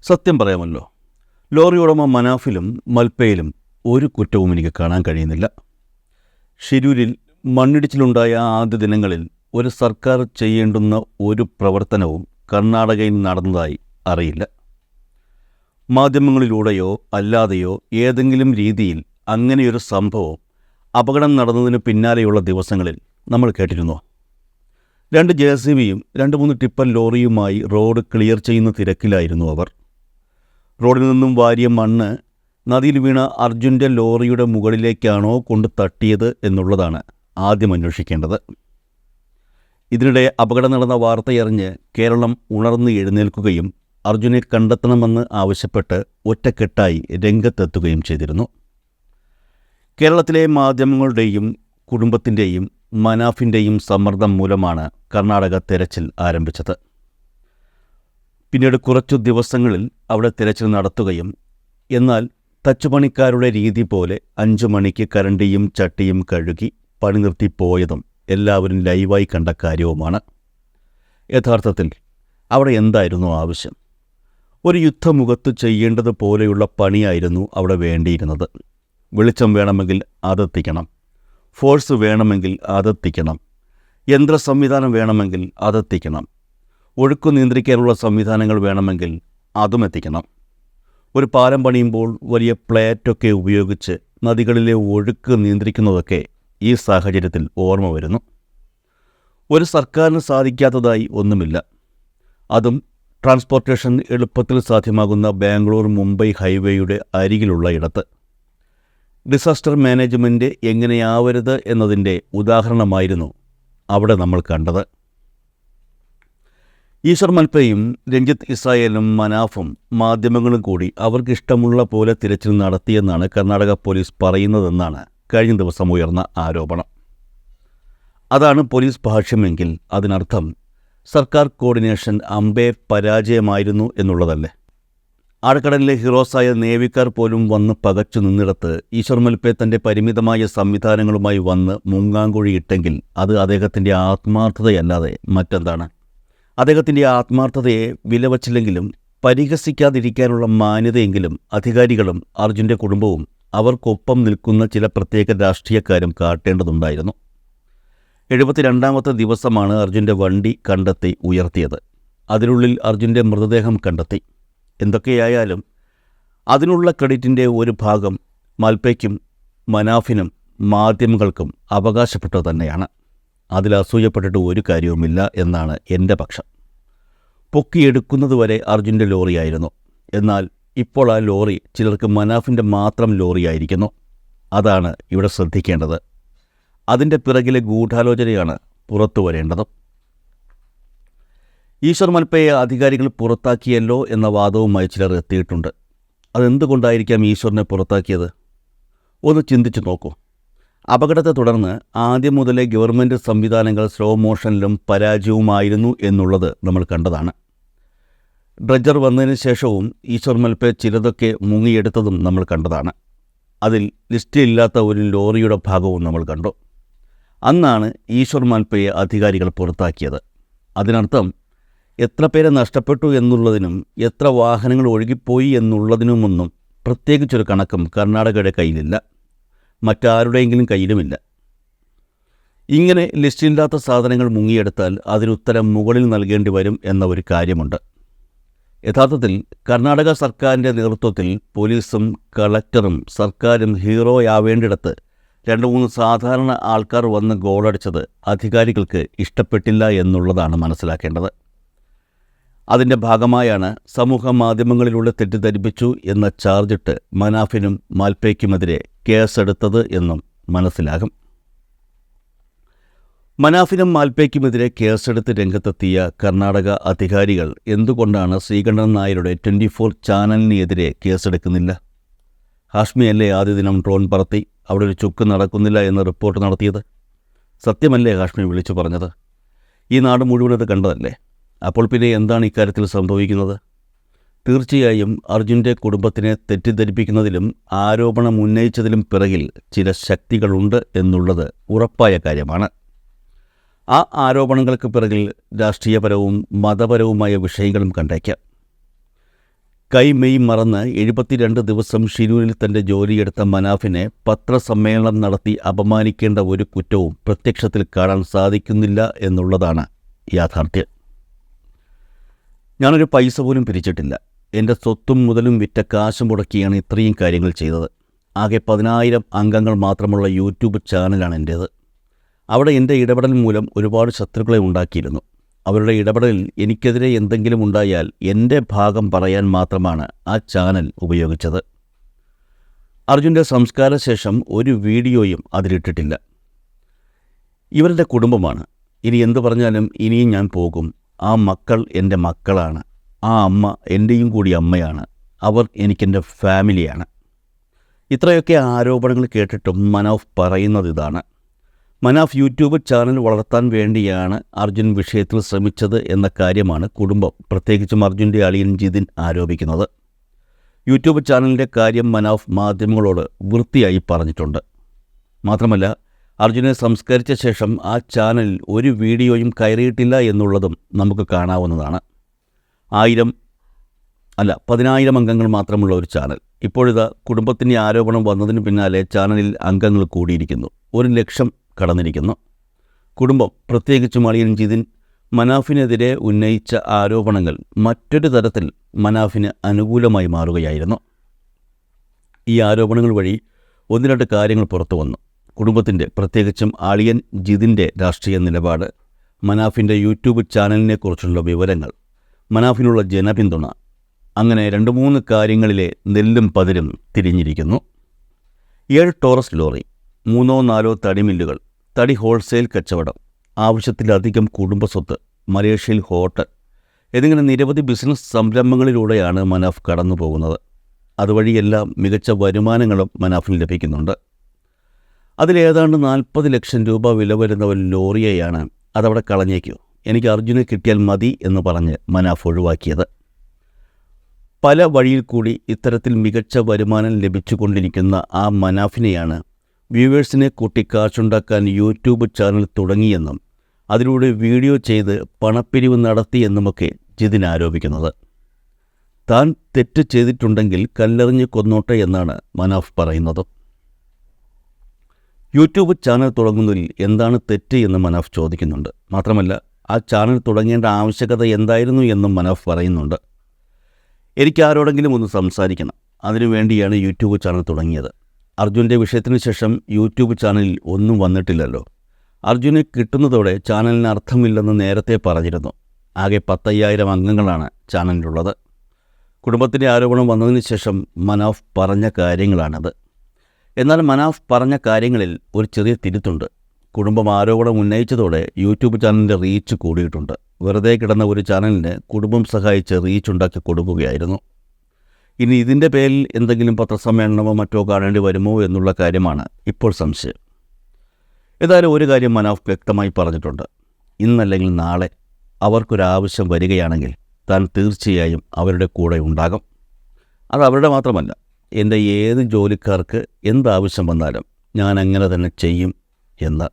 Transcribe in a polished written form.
സത്യം പറയാമല്ലോ, ലോറി ഉടമ മനാഫിലും മൽപ്പയിലും ഒരു കുറ്റവും എനിക്ക് കാണാൻ കഴിയുന്നില്ല. ഷിരൂരിൽ മണ്ണിടിച്ചിലുണ്ടായ ആദ്യ ദിനങ്ങളിൽ ഒരു സർക്കാർ ചെയ്യേണ്ടുന്ന ഒരു പ്രവർത്തനവും കർണാടകയിൽ നടന്നതായി അറിയില്ല. മാധ്യമങ്ങളിലൂടെയോ അല്ലാതെയോ ഏതെങ്കിലും രീതിയിൽ അങ്ങനെയൊരു സംഭവം അപകടം നടന്നതിന് പിന്നാലെയുള്ള ദിവസങ്ങളിൽ നമ്മൾ കേട്ടിരുന്നോ? 2 JCBയും 2-3 ടിപ്പർ ലോറിയുമായി റോഡ് ക്ലിയർ ചെയ്യുന്ന തിരക്കിലായിരുന്നു അവർ. റോഡിൽ നിന്നും വാരിയ മണ്ണ് നദിയിൽ വീണ അർജുൻ്റെ ലോറിയുടെ മുകളിലേക്കാണോ കൊണ്ട് തട്ടിയത് എന്നുള്ളതാണ് ആദ്യം അന്വേഷിക്കേണ്ടത്. ഇതിനിടെ അപകടം നടന്ന വാർത്തയറിഞ്ഞ് കേരളം ഉണർന്ന് എഴുന്നേൽക്കുകയും അർജുനെ കണ്ടെത്തണമെന്ന് ആവശ്യപ്പെട്ട് ഒറ്റക്കെട്ടായി രംഗത്തെത്തുകയും ചെയ്തിരുന്നു. കേരളത്തിലെ മാധ്യമങ്ങളുടെയും കുടുംബത്തിൻ്റെയും മനാഫിൻ്റെയും സമ്മർദ്ദം മൂലമാണ് കർണാടക തെരച്ചിൽ ആരംഭിച്ചത്. പിന്നീട് കുറച്ചു ദിവസങ്ങളിൽ അവിടെ തെരച്ചിൽ നടത്തുകയും എന്നാൽ തച്ചുപണിക്കാരുടെ രീതി പോലെ 5 മണിക്ക് കരണ്ടിയും ചട്ടിയും കഴുകി പണി നിർത്തിപ്പോയതും എല്ലാവരും ലൈവായി കണ്ട കാര്യവുമാണ്. യഥാർത്ഥത്തിൽ അവിടെ എന്തായിരുന്നു ആവശ്യം? ഒരു യുദ്ധമുഖത്ത് ചെയ്യേണ്ടതുപോലെയുള്ള പണിയായിരുന്നു അവിടെ വേണ്ടിയിരുന്നത്. വെളിച്ചം വേണമെങ്കിൽ അതെത്തിക്കണം, ഫോഴ്സ് വേണമെങ്കിൽ അതെത്തിക്കണം, യന്ത്ര സംവിധാനം വേണമെങ്കിൽ അതെത്തിക്കണം, ഒഴുക്ക് നിയന്ത്രിക്കാനുള്ള സംവിധാനങ്ങൾ വേണമെങ്കിൽ അതും എത്തിക്കണം. ഒരു പാലം പണിയുമ്പോൾ വലിയ പ്ലേറ്റൊക്കെ ഉപയോഗിച്ച് നദികളിലെ ഒഴുക്ക് നിയന്ത്രിക്കുന്നതൊക്കെ ഈ സാഹചര്യത്തിൽ ഓർമ്മ വരുന്നു. ഒരു സർക്കാരിന് സാധിക്കാത്തതായി ഒന്നുമില്ല. അതും ട്രാൻസ്പോർട്ടേഷൻ എളുപ്പത്തിൽ സാധ്യമാകുന്ന ബാംഗ്ലൂർ-മുംബൈ ഹൈവേയുടെ അരികിലുള്ള ഇടത്ത്. ഡിസാസ്റ്റർ മാനേജ്മെൻറ്റ് എങ്ങനെയാവരുത് എന്നതിൻ്റെ ഉദാഹരണമായിരുന്നു അവിടെ നമ്മൾ കണ്ടത്. ഈശ്വർ മൽപ്പയും രഞ്ജിത്ത് ഇസ്രായേലും മനാഫും മാധ്യമങ്ങളും കൂടി അവർക്കിഷ്ടമുള്ള പോലെ തിരച്ചിൽ നടത്തിയെന്നാണ് കർണാടക പോലീസ് പറയുന്നതെന്നാണ് കഴിഞ്ഞ ദിവസം ഉയർന്ന ആരോപണം. അതാണ് പോലീസ് ഭാഷ്യമെങ്കിൽ അതിനർത്ഥം സർക്കാർ കോർഡിനേഷൻ അമ്പേ പരാജയമായിരുന്നു എന്നുള്ളതല്ലേ? ആഴക്കടലിലെ ഹീറോസായ നേവിക്കാർ പോലും വന്ന് പകച്ചു നിന്നിടത്ത് ഈശ്വർ മൽപ്പെ തൻ്റെ പരിമിതമായ സംവിധാനങ്ങളുമായി വന്ന് മുങ്ങാങ്കുഴിയിട്ടെങ്കിൽ അത് അദ്ദേഹത്തിൻ്റെ ആത്മാർത്ഥതയല്ലാതെ മറ്റെന്താണ്? അദ്ദേഹത്തിൻ്റെ ആത്മാർത്ഥതയെ വിലവച്ചില്ലെങ്കിലും പരിഹസിക്കാതിരിക്കാനുള്ള മാന്യതയെങ്കിലും അധികാരികളും അർജുൻ്റെ കുടുംബവും അവർക്കൊപ്പം നിൽക്കുന്ന ചില പ്രത്യേക രാഷ്ട്രീയക്കാരും കാട്ടേണ്ടതുണ്ടായിരുന്നു. 72ാമത്തെ ദിവസമാണ് അർജുൻ്റെ വണ്ടി കണ്ടെത്തി ഉയർത്തിയത്. അതിനുള്ളിൽ അർജുൻ്റെ മൃതദേഹം കണ്ടെത്തി. എന്തൊക്കെയായാലും അതിനുള്ള ക്രെഡിറ്റിൻ്റെ ഒരു ഭാഗം മൽപ്പയ്ക്കും മനാഫിനും മാധ്യമങ്ങൾക്കും അവകാശപ്പെട്ടത് തന്നെയാണ്. അതിൽ അസൂയപ്പെട്ടിട്ട് ഒരു കാര്യവുമില്ല എന്നാണ് എൻ്റെ പക്ഷം. പൊക്കിയെടുക്കുന്നതുവരെ അർജുൻ്റെ ലോറിയായിരുന്നു. എന്നാൽ ഇപ്പോൾ ആ ലോറി ചിലർക്ക് മനാഫിൻ്റെ മാത്രം ലോറിയായിരിക്കുന്നു. അതാണ് ഇവിടെ ശ്രദ്ധിക്കേണ്ടത്. അതിൻ്റെ പിറകിലെ ഗൂഢാലോചനയാണ് പുറത്തു വരേണ്ടത്. ഈശ്വർ മൽപ്പയെ അധികാരികൾ പുറത്താക്കിയല്ലോ എന്ന വാദവുമായി ചിലർ എത്തിയിട്ടുണ്ട്. അതെന്തുകൊണ്ടായിരിക്കാം ഈശ്വറിനെ പുറത്താക്കിയത്? ഒന്ന് ചിന്തിച്ചു നോക്കൂ. അപകടത്തെ തുടർന്ന് ആദ്യം മുതലേ ഗവൺമെൻറ് സംവിധാനങ്ങൾ സ്ലോ മോഷനിലും പരാജയവുമായിരുന്നു എന്നുള്ളത് നമ്മൾ കണ്ടതാണ്. ഡ്രഡ്ജർ വന്നതിന് ശേഷവും ഈശ്വർ മൽപ്പെ ചിലതൊക്കെ മുങ്ങിയെടുത്തതും നമ്മൾ കണ്ടതാണ്. അതിൽ ലിസ്റ്റിലില്ലാത്ത ഒരു ലോറിയുടെ ഭാഗവും നമ്മൾ കണ്ടു. അന്നാണ് ഈശ്വർ മൽപ്പയെ അധികാരികൾ പുറത്താക്കിയത്. അതിനർത്ഥം എത്ര പേരെ നഷ്ടപ്പെട്ടു എന്നുള്ളതിനും എത്ര വാഹനങ്ങൾ ഒഴുകിപ്പോയി എന്നുള്ളതിനുമൊന്നും പ്രത്യേകിച്ചൊരു കണക്കും കർണാടകയുടെ കയ്യിലില്ല, മറ്റാരുടെയെങ്കിലും കയ്യിലുമില്ല. ഇങ്ങനെ ലിസ്റ്റില്ലാത്ത സാധനങ്ങൾ മുങ്ങിയെടുത്താൽ അതിനുത്തരം മുകളിൽ നൽകേണ്ടി വരും എന്ന ഒരു കാര്യമുണ്ട്. യഥാർത്ഥത്തിൽ കർണാടക സർക്കാരിൻ്റെ നേതൃത്വത്തിൽ പോലീസും കളക്ടറും സർക്കാരും ഹീറോയാവേണ്ടിടത്ത് 2-3 സാധാരണ ആൾക്കാർ വന്ന് ഗോളടിച്ചത് അധികാരികൾക്ക് ഇഷ്ടപ്പെട്ടില്ല എന്നുള്ളതാണ് മനസ്സിലാക്കേണ്ടത്. അതിൻ്റെ ഭാഗമായാണ് സമൂഹ മാധ്യമങ്ങളിലൂടെ തെറ്റിദ്ധരിപ്പിച്ചു എന്ന ചാർജിട്ട് മനാഫിനും മൽപ്പയ്ക്കുമെതിരെ കേസെടുത്തത് എന്നും മനസ്സിലാകും. മനാഫിനും മാൽപ്പയ്ക്കുമെതിരെ കേസെടുത്ത് രംഗത്തെത്തിയ കർണാടക അധികാരികൾ എന്തുകൊണ്ടാണ് ശ്രീകണ്ഠൻ നായരുടെ 24 ചാനലിനെതിരെ കേസെടുക്കുന്നില്ല? ഹാഷ്മിയല്ലേ ആദ്യ ദിനം ഡ്രോൺ പറത്തി അവിടെ ഒരു ചുക്ക് നടക്കുന്നില്ല എന്ന് റിപ്പോർട്ട് നടത്തിയത്? സത്യമല്ലേ ഹാഷ്മി വിളിച്ചു പറഞ്ഞത്? ഈ നാട് മുഴുവൻ ഇത് കണ്ടതല്ലേ? അപ്പോൾ പിന്നെ എന്താണ് ഇക്കാര്യത്തിൽ സംഭവിക്കുന്നത്? തീർച്ചയായും അർജുൻ്റെ കുടുംബത്തിനെ തെറ്റിദ്ധരിപ്പിക്കുന്നതിലും ആരോപണം ഉന്നയിച്ചതിലും പിറകിൽ ചില ശക്തികളുണ്ട് എന്നുള്ളത് ഉറപ്പായ കാര്യമാണ്. ആ ആരോപണങ്ങൾക്ക് പിറകിൽ രാഷ്ട്രീയപരവും മതപരവുമായ വിഷയങ്ങളും കണ്ടേക്കാം. കൈമെയ് മറന്ന് 72 ദിവസം ഷിരൂരിൽ തൻ്റെ ജോലിയെടുത്ത മനാഫിനെ പത്രസമ്മേളനം നടത്തി അപമാനിക്കേണ്ട ഒരു കുറ്റവും പ്രത്യക്ഷത്തിൽ കാണാൻ സാധിക്കുന്നില്ല എന്നുള്ളതാണ് യാഥാർത്ഥ്യം. ഞാനൊരു പൈസ പോലും പിരിച്ചിട്ടില്ല. എൻ്റെ സ്വത്തും മുതലും വിറ്റ കാശ് മുടക്കിയാണ് ഇത്രയും കാര്യങ്ങൾ ചെയ്തത്. ആകെ 10,000 അംഗങ്ങൾ മാത്രമുള്ള യൂട്യൂബ് ചാനലാണ് എൻ്റേത്. അവിടെ എൻ്റെ ഇടപെടൽ മൂലം ഒരുപാട് ശത്രുക്കളെ ഉണ്ടാക്കിയിരുന്നു. അവരുടെ ഇടപെടലിൽ എനിക്കെതിരെ എന്തെങ്കിലും ഉണ്ടായാൽ എൻ്റെ ഭാഗം പറയാൻ മാത്രമാണ് ആ ചാനൽ ഉപയോഗിച്ചത്. അർജുൻ്റെ സംസ്കാരശേഷം ഒരു വീഡിയോയും അതിലിട്ടിട്ടില്ല. ഇവരുടെ കുടുംബമാണ്. ഇനി എന്തു പറഞ്ഞാലും ഇനിയും ഞാൻ പോകും. ആ മക്കൾ എൻ്റെ മക്കളാണ്. ആ അമ്മ എൻ്റെയും കൂടി അമ്മയാണ്. അവർ എനിക്കെൻ്റെ ഫാമിലിയാണ്. ഇത്രയൊക്കെ ആരോപണങ്ങൾ കേട്ടിട്ടും മനാഫ് പറയുന്നത് ഇതാണ്. മനാഫ് യൂട്യൂബ് ചാനൽ വളർത്താൻ വേണ്ടിയാണ് അർജുൻ വിഷയത്തിൽ ശ്രമിച്ചത് എന്ന കാര്യമാണ് കുടുംബം, പ്രത്യേകിച്ചും അർജുൻ്റെ അളിയൻ ജിതിൻ ആരോപിക്കുന്നത്. യൂട്യൂബ് ചാനലിൻ്റെ കാര്യം മനാഫ് മാധ്യമങ്ങളോട് വൃത്തിയായി പറഞ്ഞിട്ടുണ്ട്. മാത്രമല്ല, അർജുനെ സംസ്കരിച്ച ശേഷം ആ ചാനലിൽ ഒരു വീഡിയോയും കയറിയിട്ടില്ല എന്നുള്ളതും നമുക്ക് കാണാവുന്നതാണ്. 10,000 അംഗങ്ങൾ മാത്രമുള്ള ഒരു ചാനൽ. ഇപ്പോഴിതാ കുടുംബത്തിൻ്റെ ആരോപണം വന്നതിന് പിന്നാലെ ചാനലിൽ അംഗങ്ങൾ കൂടിയിരിക്കുന്നു. 1,00,000 കടന്നിരിക്കുന്നു. കുടുംബം, പ്രത്യേകിച്ചും അളിയൻ ജിതിൻ, മനാഫിനെതിരെ ഉന്നയിച്ച ആരോപണങ്ങൾ മറ്റൊരു തരത്തിൽ മനാഫിന് അനുകൂലമായി മാറുകയായിരുന്നു. ഈ ആരോപണങ്ങൾ വഴി 1-2 കാര്യങ്ങൾ പുറത്തു വന്നു. കുടുംബത്തിൻ്റെ, പ്രത്യേകിച്ചും അളിയൻ ജിതിൻ്റെ രാഷ്ട്രീയ നിലപാട്, മനാഫിൻ്റെ യൂട്യൂബ് ചാനലിനെക്കുറിച്ചുള്ള വിവരങ്ങൾ, മനാഫിനുള്ള ജനപിന്തുണ, അങ്ങനെ 2-3 കാര്യങ്ങളിലെ നെല്ലും പതിരും തിരിഞ്ഞിരിക്കുന്നു. 7 ടോറസ് ലോറി, 3-4 തടിമില്ലുകൾ, തടി ഹോൾസെയിൽ കച്ചവടം, ആവശ്യത്തിലധികം കുടുംബസ്വത്ത്, മലേഷ്യയിൽ ഹോട്ടൽ എന്നിങ്ങനെ നിരവധി ബിസിനസ് സംരംഭങ്ങളിലൂടെയാണ് മനാഫ് കടന്നു പോകുന്നത്. അതുവഴിയെല്ലാം മികച്ച വരുമാനങ്ങളും മനാഫിന് ലഭിക്കുന്നുണ്ട്. അതിലേതാണ്ട് 40 ലക്ഷം രൂപ വില വരുന്ന ഒരു ലോറിയെയാണ് അതവിടെ കളഞ്ഞേക്കൂ, എനിക്ക് അർജുനെ കിട്ടിയാൽ മതി എന്ന് പറഞ്ഞ് മനാഫ് ഒഴിവാക്കിയത്. പല വഴിയിൽ കൂടി ഇത്തരത്തിൽ മികച്ച വരുമാനം ലഭിച്ചുകൊണ്ടിരിക്കുന്ന ആ മനാഫിനെയാണ് വ്യൂവേഴ്സിനെ കൂട്ടി കാശുണ്ടാക്കാൻ യൂട്യൂബ് ചാനൽ തുടങ്ങിയെന്നും അതിലൂടെ വീഡിയോ ചെയ്ത് പണപ്പിരിവ് നടത്തിയെന്നുമൊക്കെ ജിതിൻ ആരോപിക്കുന്നത്. താൻ തെറ്റ് ചെയ്തിട്ടുണ്ടെങ്കിൽ കല്ലെറിഞ്ഞ് കൊന്നോട്ടെ എന്നാണ് മനാഫ് പറയുന്നത്. യൂട്യൂബ് ചാനൽ തുടങ്ങുന്നതിൽ എന്താണ് തെറ്റ് എന്ന് മനാഫ് ചോദിക്കുന്നുണ്ട്. മാത്രമല്ല, ആ ചാനൽ തുടങ്ങേണ്ട ആവശ്യകത എന്തായിരുന്നു എന്നും മനാഫ് പറയുന്നുണ്ട്. എനിക്ക് ആരോടെങ്കിലും ഒന്ന് സംസാരിക്കണം, അതിനുവേണ്ടിയാണ് യൂട്യൂബ് ചാനൽ തുടങ്ങിയത്. അർജുൻ്റെ വിഷയത്തിന് ശേഷം യൂട്യൂബ് ചാനലിൽ ഒന്നും വന്നിട്ടില്ലല്ലോ. അർജുനെ കിട്ടുന്നതോടെ ചാനലിന് അർത്ഥമില്ലെന്ന് നേരത്തെ പറഞ്ഞിരുന്നു. ആകെ 10,000 അംഗങ്ങളാണ് ചാനലിലുള്ളത്. കുടുംബത്തിൻ്റെ ആരോപണം വന്നതിന് ശേഷം മനാഫ് പറഞ്ഞ കാര്യങ്ങളാണത്. എന്നാൽ മനാഫ് പറഞ്ഞ കാര്യങ്ങളിൽ ഒരു ചെറിയ തിരുത്തുണ്ട്. കുടുംബം ആരോപണം ഉന്നയിച്ചതോടെ യൂട്യൂബ് ചാനലിൻ്റെ റീച്ച് കൂടിയിട്ടുണ്ട്. വെറുതെ കിടന്ന ഒരു ചാനലിന് കുടുംബം സഹായിച്ച് റീച്ച് ഉണ്ടാക്കി കൊടുക്കുകയായിരുന്നു. ഇനി ഇതിൻ്റെ പേരിൽ എന്തെങ്കിലും പത്രസമ്മേളനമോ മറ്റോ കാണേണ്ടി വരുമോ എന്നുള്ള കാര്യമാണ് ഇപ്പോൾ സംശയം. ഏതായാലും ഒരു കാര്യം മനാഫ് വ്യക്തമായി പറഞ്ഞിട്ടുണ്ട്. ഇന്നല്ലെങ്കിൽ നാളെ അവർക്കൊരാവശ്യം വരികയാണെങ്കിൽ താൻ തീർച്ചയായും അവരുടെ കൂടെ ഉണ്ടാകും. അത് അവരുടെ മാത്രമല്ല, എൻ്റെ ഏത് ജോലിക്കാർക്ക് എന്താവശ്യം വന്നാലും ഞാൻ അങ്ങനെ തന്നെ ചെയ്യും എന്ന്.